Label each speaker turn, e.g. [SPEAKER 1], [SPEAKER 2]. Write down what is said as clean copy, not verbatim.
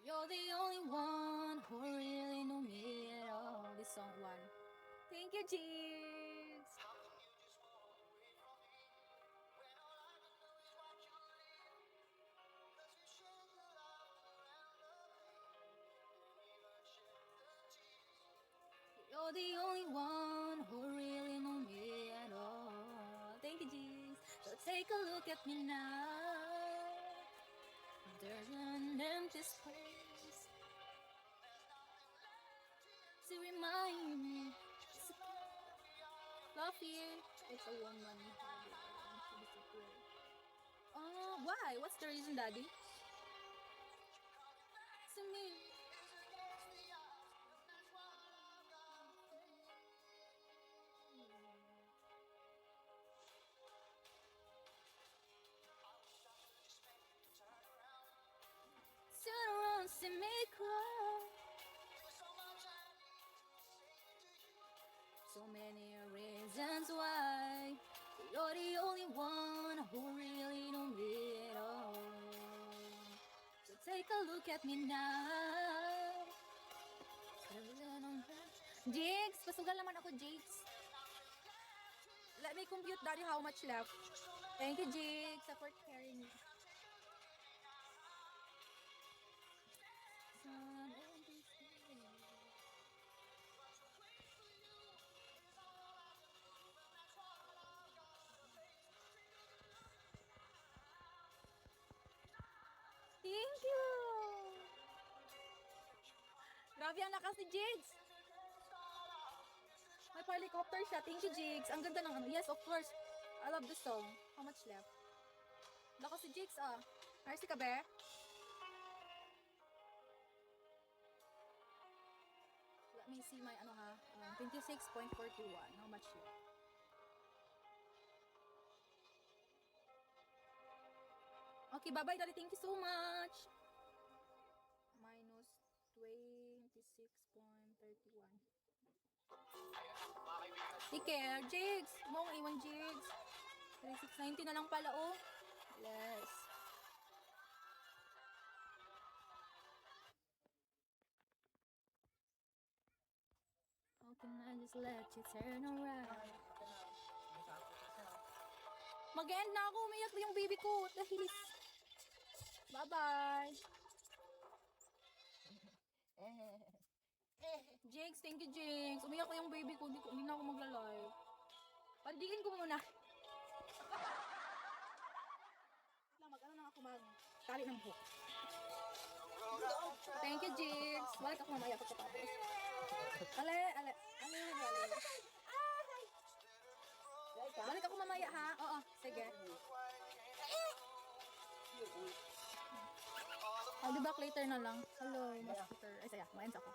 [SPEAKER 1] You're the only one who really knew me at all. This song one. Thank you, Jigs. You're the only one who really knew me at all. Thank you, Jigs. So take a look at me now. There's an empty space to remind me. Fluffy, it's a woman. Oh, why? What's the reason, Daddy? To me. Turn around, see me cry. So many reasons why you're the only one who really know me at all. So take a look at me now. Jigs, pasugal naman ako, Jigs. Let me compute, Daddy, how much left. Thank you, Jigs, for carrying me. Thank you! Grabe ang lakas ni Jigs! May helicopter siya. Thank you, Jigs. Ang ganda ng ano. Yes, of course. I love the song. How much left? Lakas si Jigs, ah. Mercy ka, be? Let me see my, ano ha, 26.41. How much left? Okay, bye-bye, Daddy. Thank you so much. Minus 26.31. Take care, Jigs. Mo ang iwan, Jigs. 3690 na lang pala, oh. Yes. How can I just let you turn around? Mag-end na ako. Umiyak na yung baby ko. Dahil. Bye-bye. Jigs, thank you, Jigs. Umiyak na yung baby ko. Hindi na ako magla-live. Pandigin ko muna. Mag-ano na ako mag-tali ng buhok. Thank you, Jigs. Balik ako mamaya pagkatapos. Ale. Balik ako mamaya, ha? Oo, sige. I'll be back later na lang. Hello, Master. Ay, saya. Ma-ends ako.